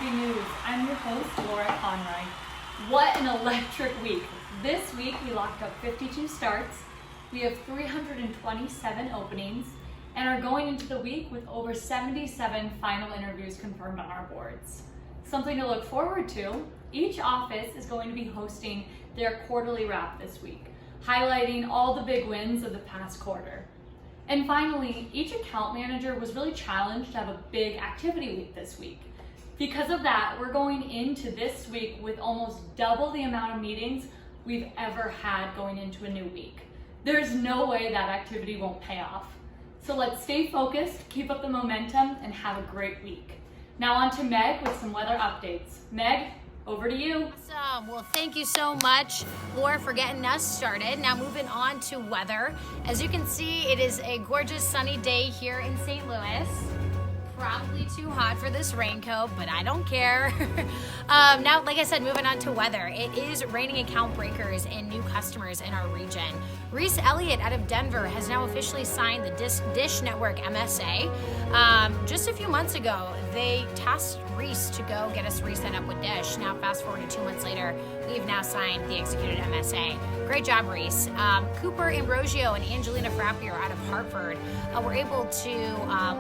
Flying Bee News. I'm your host, Laura Conroy. What an electric week. This week we locked up 52 starts, we have 327 openings, and are going into the week with over 77 final interviews confirmed on our boards. Something to look forward to, each office is going to be hosting their quarterly wrap this week, highlighting all the big wins of the past quarter. And finally, each account manager was really challenged to have a big activity week this week. Because of that, we're going into this week with almost double the amount of meetings we've ever had going into a new week. There's no way that activity won't pay off. So let's stay focused, keep up the momentum, and have a great week. Now on to Meg with some weather updates. Meg, over to you. Awesome. Well, thank you so much, Laura, for getting us started. Now moving on to weather. As you can see, it is a gorgeous sunny day here in St. Louis. Probably too hot for this raincoat, but I don't care. Now, like I said, moving on to weather. It is raining account breakers and new customers in our region. Reese Elliott out of Denver has now officially signed the Dish Network MSA. Just a few months ago, they tasked Reese to go get us reset up with Dish. Now, fast forward to 2 months later, we've now signed the executed MSA. Great job, Reese. Cooper Ambrosio and Angelina Frappier out of Hartford were able to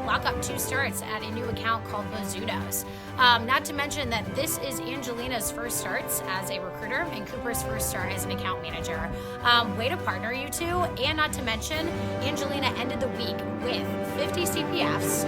lock up 2 starts at a new account called Bozzuto's. Not to mention that this is Angelina's first starts as a recruiter and Cooper's first start as an account manager. Way to partner, you two. And not to mention, Angelina ended the week with 50 CPFs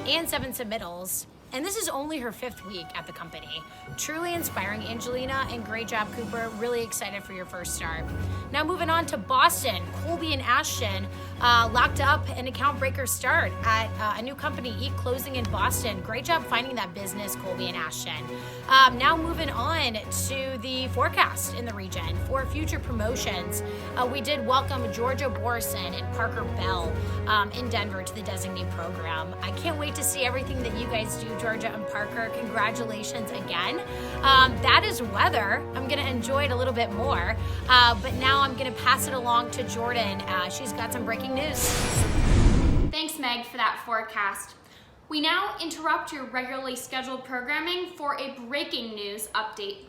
and 7 submittals. And this is only her 5th week at the company. Truly inspiring, Angelina, and great job, Cooper. Really excited for your first start. Now moving on to Boston, Colby and Ashton locked up an account breaker start at a new company, Eat Closing in Boston. Great job finding that business, Colby and Ashton. Now moving on to the forecast in the region for future promotions. We did welcome Georgia Borison and Parker Bell in Denver to the designee program. I can't wait to see everything that you guys do, Georgia and Parker. Congratulations again. That is weather. I'm going to enjoy it a little bit more. But now I'm going to pass it along to Jordan. She's got some breaking news. Thanks, Meg, for that forecast. We now interrupt your regularly scheduled programming for a breaking news update.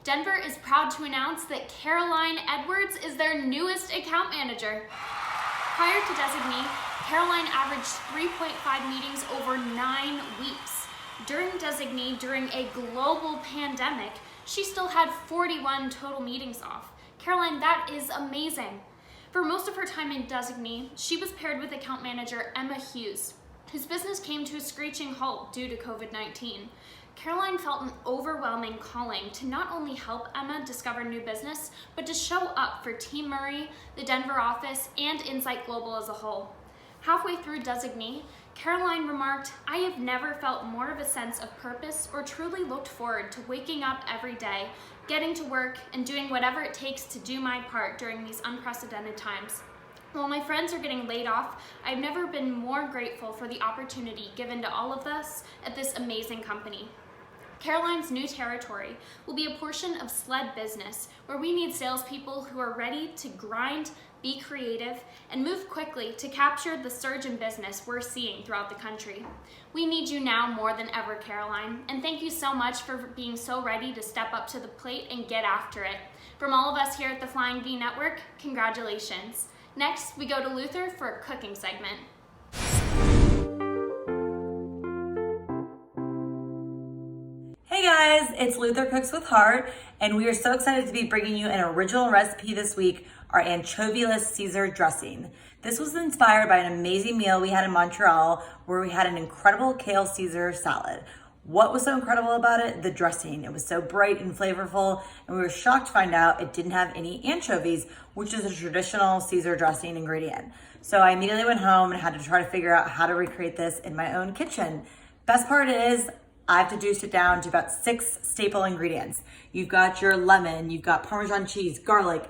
Denver is proud to announce that Caroline Edwards is their newest account manager. Prior to designee, Caroline averaged 3.5 meetings over 9 weeks. During designee, during a global pandemic, she still had 41 total meetings off. Caroline, that is amazing. For most of her time in designee, she was paired with account manager Emma Hughes, whose business came to a screeching halt due to COVID-19. Caroline felt an overwhelming calling to not only help Emma discover new business, but to show up for Team Murray, the Denver office, and Insight Global as a whole. Halfway through designee, Caroline remarked, "I have never felt more of a sense of purpose or truly looked forward to waking up every day, getting to work, and doing whatever it takes to do my part during these unprecedented times. While my friends are getting laid off, I've never been more grateful for the opportunity given to all of us at this amazing company." Caroline's new territory will be a portion of SLED business, where we need salespeople who are ready to grind, be creative, and move quickly to capture the surge in business we're seeing throughout the country. We need you now more than ever, Caroline, and thank you so much for being so ready to step up to the plate and get after it. From all of us here at the Flying Bee Network, congratulations. Next, we go to Luther for a cooking segment. Hey guys, it's Luther Cooks with Heart, and we are so excited to be bringing you an original recipe this week, our anchovy-less Caesar dressing. This was inspired by an amazing meal we had in Montreal where we had an incredible kale Caesar salad. What was so incredible about it? The dressing. It was so bright and flavorful, and we were shocked to find out it didn't have any anchovies, which is a traditional Caesar dressing ingredient. So I immediately went home and had to try to figure out how to recreate this in my own kitchen. Best part is, I've reduced it down to about 6 staple ingredients. You've got your lemon, you've got Parmesan cheese, garlic,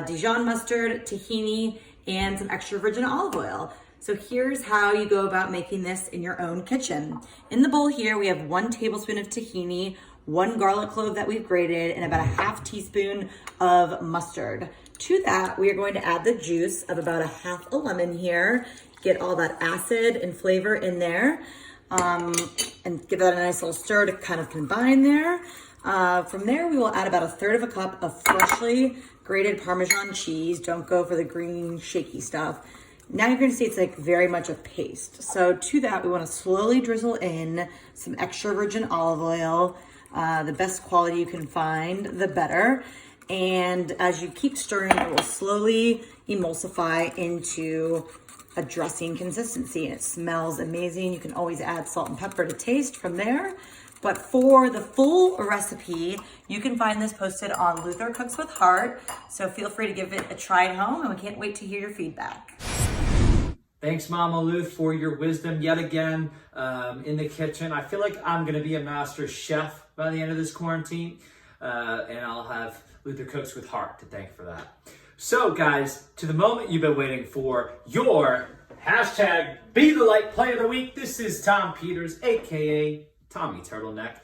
Dijon mustard, tahini, and some extra virgin olive oil. So here's how you go about making this in your own kitchen. In the bowl here, we have 1 tablespoon of tahini, 1 garlic clove that we've grated, and about a half teaspoon of mustard. To that, we are going to add the juice of about a half a lemon here. Get all that acid and flavor in there. and give that a nice little stir to kind of combine there. From there, we will add about 1/3 cup of freshly grated Parmesan cheese. Don't go for the green shaky stuff. Now you're gonna see it's like very much a paste. So to that, we wanna slowly drizzle in some extra virgin olive oil. The best quality you can find, the better. And as you keep stirring, it will slowly emulsify into a dressing consistency. And it smells amazing. You can always add salt and pepper to taste from there. But for the full recipe, you can find this posted on Luther Cooks with Heart. So feel free to give it a try at home, and we can't wait to hear your feedback. Thanks, Mama Luth, for your wisdom yet again in the kitchen. I feel like I'm going to be a master chef by the end of this quarantine, and I'll have Luther Cooks with Heart to thank for that. So, guys, to the moment you've been waiting for, your hashtag Be the Light Play of the Week. This is Tom Peters, a.k.a. Tommy Turtleneck.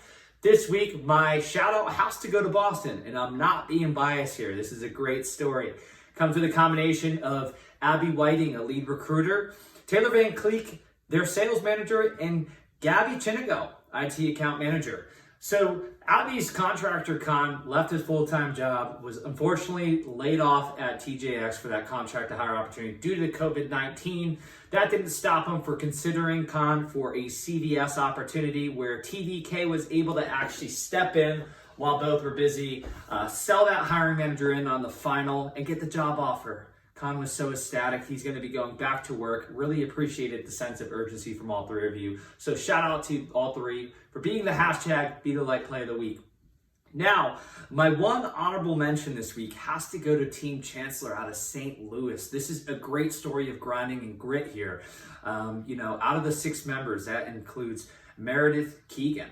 This week, my shout-out has to go to Boston, and I'm not being biased here. This is a great story. Comes with a combination of Abby Whiting, a lead recruiter, Taylor Van Cleek, their sales manager, and Gabby Chinigo, IT account manager. So Abby's contractor left his full-time job, was unfortunately laid off at TJX for that contract to hire opportunity due to COVID-19. That didn't stop him for considering for a CVS opportunity where TVK was able to actually step in while both were busy, sell that hiring manager in on the final, and get the job offer. Con was so ecstatic. He's going to be going back to work. Really appreciated the sense of urgency from all three of you. So shout out to all three for being the hashtag Be the Light Play of the Week. Now, my one honorable mention this week has to go to Team Chancellor out of St. Louis. This is a great story of grinding and grit here. Out of the 6 members, that includes Meredith Keegan,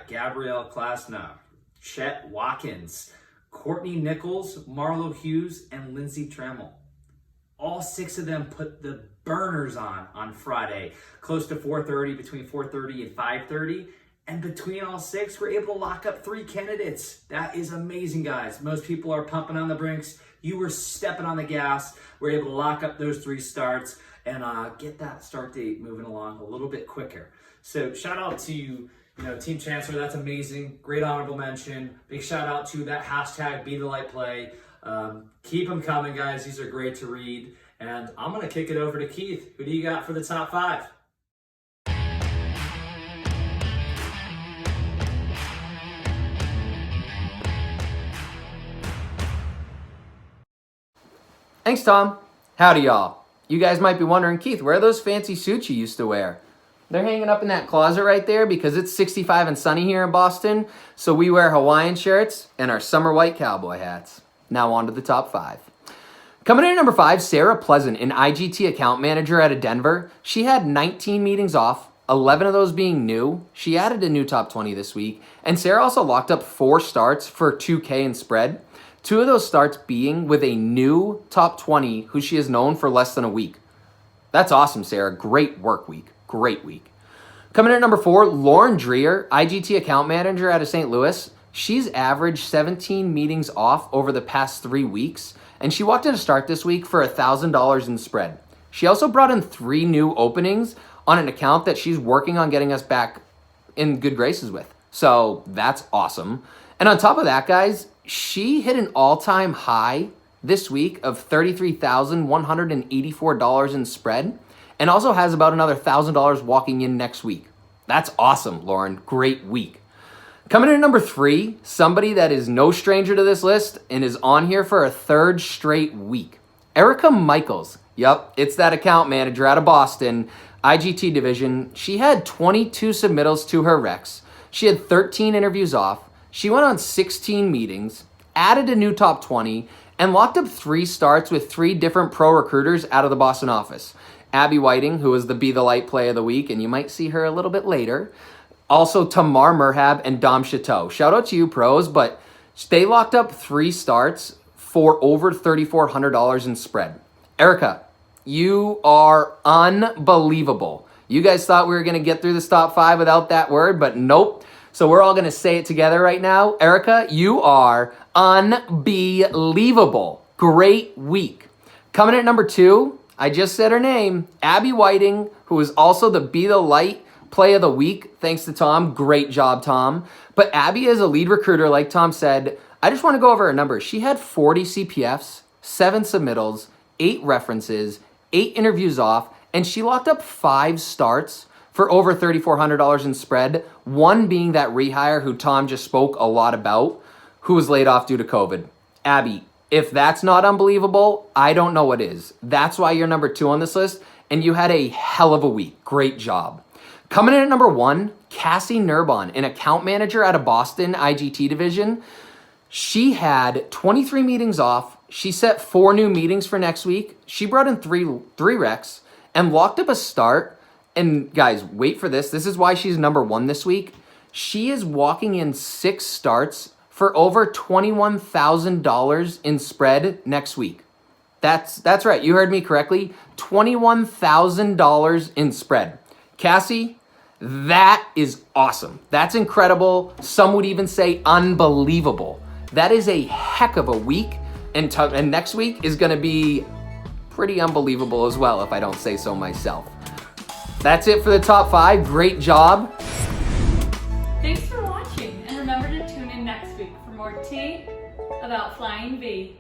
Gabrielle Klasner, Chet Watkins, Courtney Nichols, Marlo Hughes, and Lindsay Trammell. All 6 of them put the burners on Friday, close to 4:30, between 4:30 and 5:30. And between all 6, we're able to lock up 3 candidates. That is amazing, guys. Most people are pumping on the brinks. You were stepping on the gas. We're able to lock up those 3 starts and get that start date moving along a little bit quicker. So shout out to Team Chancellor. That's amazing. Great honorable mention. Big shout out to that hashtag Be the Light Play. Keep them coming, guys. These are great to read. And I'm going to kick it over to Keith. Who do you got for the top 5? Thanks, Tom. Howdy, y'all. You guys might be wondering, Keith, where are those fancy suits you used to wear? They're hanging up in that closet right there because it's 65 and sunny here in Boston, so we wear Hawaiian shirts and our summer white cowboy hats. Now on to the top 5. Coming in at number 5, Sarah Pleasant, an IGT account manager out of Denver. She had 19 meetings off, 11 of those being new. She added a new top 20 this week, and Sarah also locked up 4 starts for 2K in spread. 2 of those starts being with a new top 20 who she has known for less than a week. That's awesome, Sarah. Great work week. Great week. Coming in at number 4, Lauren Dreer, IGT account manager out of St. Louis. She's averaged 17 meetings off over the past 3 weeks, and she walked in to start this week for $1,000 in spread. She also brought in 3 new openings on an account that she's working on getting us back in good graces with. So that's awesome. And on top of that, guys, she hit an all-time high this week of $33,184 in spread, and also has about another $1,000 walking in next week. That's awesome, Lauren. Great week. Coming in at number 3, somebody that is no stranger to this list and is on here for a 3rd straight week. Erica Michaels. Yep, it's that account manager out of Boston, IGT division. She had 22 submittals to her recs. She had 13 interviews off. She went on 16 meetings, added a new top 20, and locked up 3 starts with 3 different pro recruiters out of the Boston office. Abby Whiting, who was the Be the Light Play of the Week, and you might see her a little bit later. Also, Tamar Merhab and Dom Chateau. Shout out to you, pros, but they locked up 3 starts for over $3,400 in spread. Erica, you are unbelievable. You guys thought we were going to get through this top 5 without that word, but nope. So we're all going to say it together right now. Erica, you are unbelievable. Great week. Coming in at number 2, I just said her name, Abby Whiting, who is also the Be the Light Play of the week, thanks to Tom. Great job, Tom. But Abby, as a lead recruiter, like Tom said, I just want to go over her numbers. She had 40 CPFs, 7 submittals, 8 references, 8 interviews off, and she locked up 5 starts for over $3,400 in spread, one being that rehire who Tom just spoke a lot about, who was laid off due to COVID. Abby, if that's not unbelievable, I don't know what is. That's why you're number 2 on this list, and you had a hell of a week. Great job. Coming in at number 1, Cassie Nurbon, an account manager at a Boston IGT division. She had 23 meetings off. She set 4 new meetings for next week. She brought in three recs and locked up a start. And guys, wait for this. This is why she's number 1 this week. She is walking in 6 starts for over $21,000 in spread next week. That's right. You heard me correctly. $21,000 in spread. Cassie, that is awesome. That's incredible. Some would even say unbelievable. That is a heck of a week. And next week is going to be pretty unbelievable as well, if I don't say so myself. That's it for the top 5. Great job. Thanks for watching, and remember to tune in next week for more tea about Flying V.